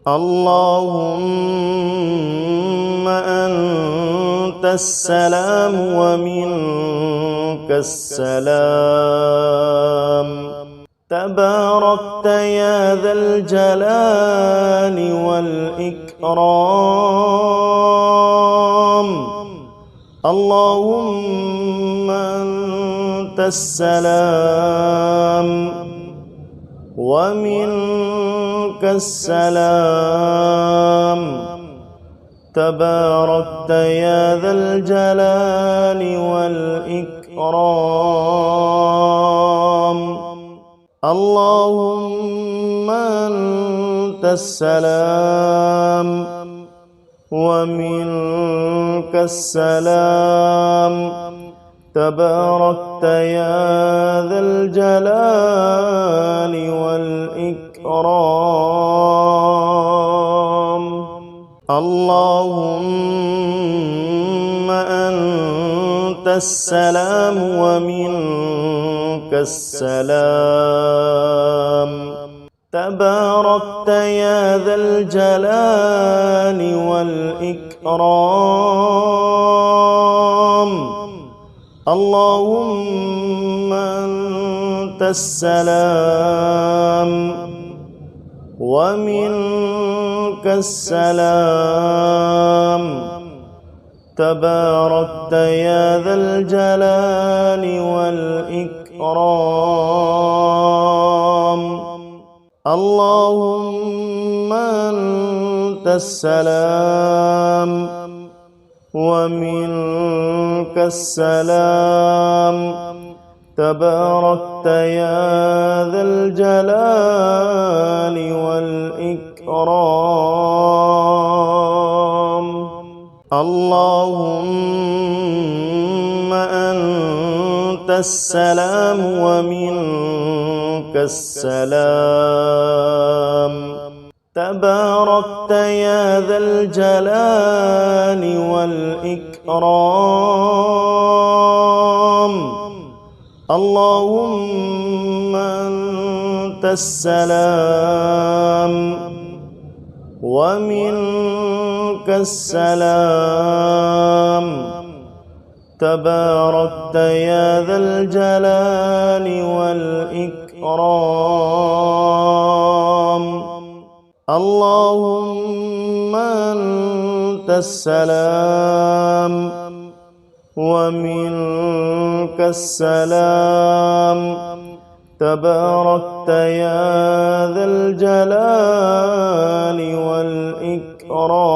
اللهم أنت السلام ومنك السلام، تباركت يا ذا الجلال والإكرام. اللهم أنت السلام ومنك السلام، تباركت يا ذا الجلال والإكرام. اللهم أنت السلام ومنك السلام، تباركت يا ذا الجلال والإكرام. اللهم أنت السلام ومنك السلام، تباركت يا ذا الجلال والإكرام. اللهم أنت السلام ومنك السلام، تباركت يا ذا الجلال والإكرام. اللهم أنت السلام ومنك السلام، تباركت يا ذا الجلال والإكرام. اللهم أنت السلام ومنك السلام، تباركت يا ذا الجلال والإكرام. اللهم أنت السلام ومنك السلام، تباركت يا ذا الجلال والإكرام. اللهم أنت السلام ومنك السلام، تباركت يا ذا الجلال والإكرام.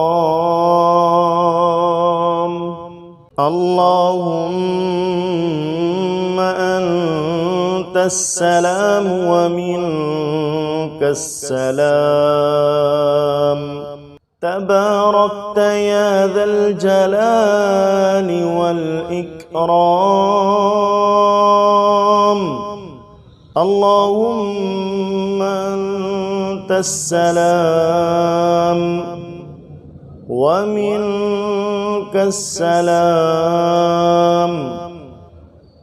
اللهم أنت السلام ومنك السلام، تباركت يا ذا الجلال والإكرام. اللهم أنت السلام ومنك السلام،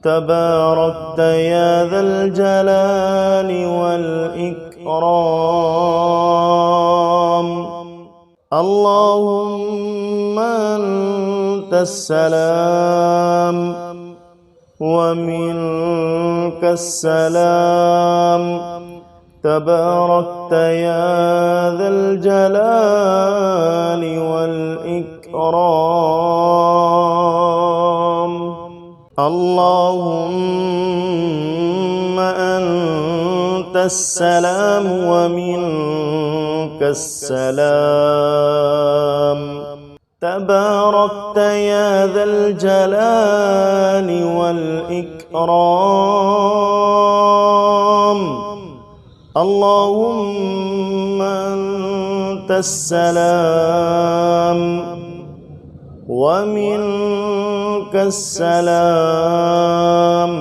تباركت يا ذا الجلال والإكرام. اللهم أنت السلام ومنك السلام، تباركت يا ذا الجلال والإكرام. اللهم أنت السلام ومنك السلام، تباركت يا ذا الجلال والإكرام. اللهم أنت السلام ومنك السلام،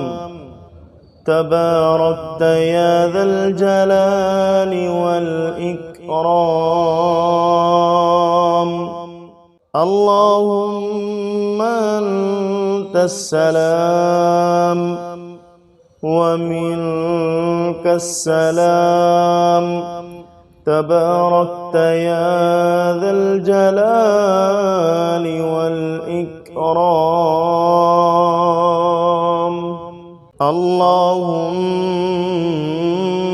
تباركت يا ذا الجلال والإكرام. اللهم أنت السلام ومنك السلام، تباركت يا ذا الجلال والإكرام. اللهم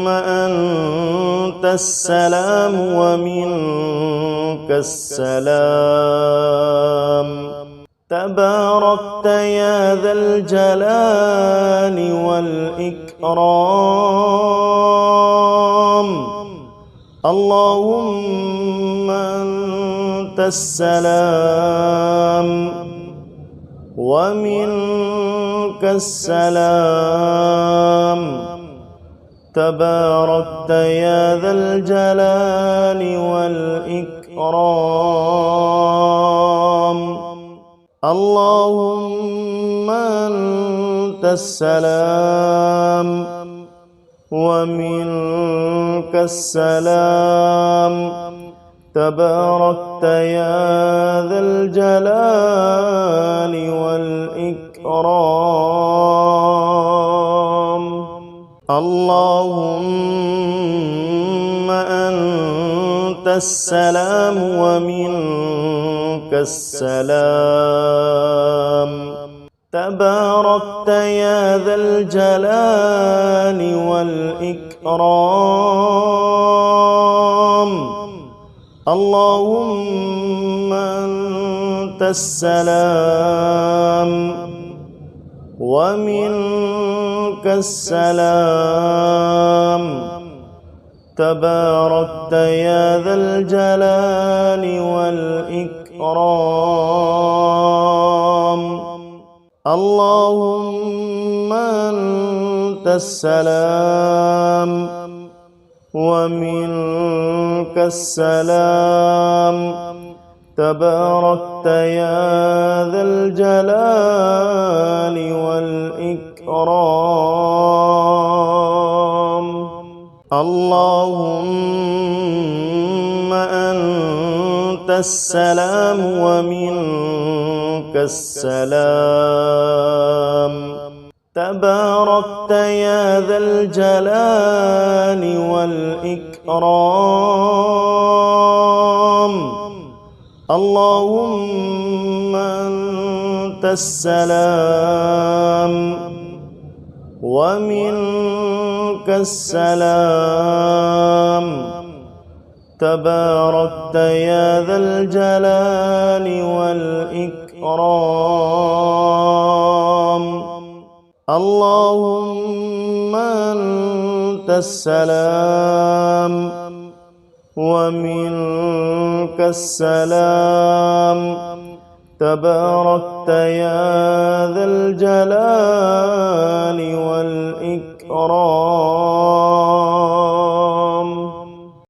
أنت السلام ومنك السلام. تباركت يا ذا الجلال والإكرام. اللهم أنت السلام ومنك السلام. تباركت يا ذا الجلال والإكرام. اللهم أنت السلام ومنك السلام. تباركت يا ذا الجلال والإكرام. اللهم أنت السلام ومنك السلام. تباركت يا ذا الجلال والإكرام. اللهم أنت السلام ومنك السلام. تباركت يا ذا الجلال والإكرام. اللهم أنت السلام ومنك السلام. تباركت يا ذا الجلال والإكرام. اللهم أنت السلام ومنك السلام. تباركت يا ذا الجلال والإكرام. اللهم أنت السلام ومنك السلام. تباركت يا ذا الجلال والإكرام. اللهم أنت السلام ومنك السلام. تباركت يا ذا الجلال والإكرام.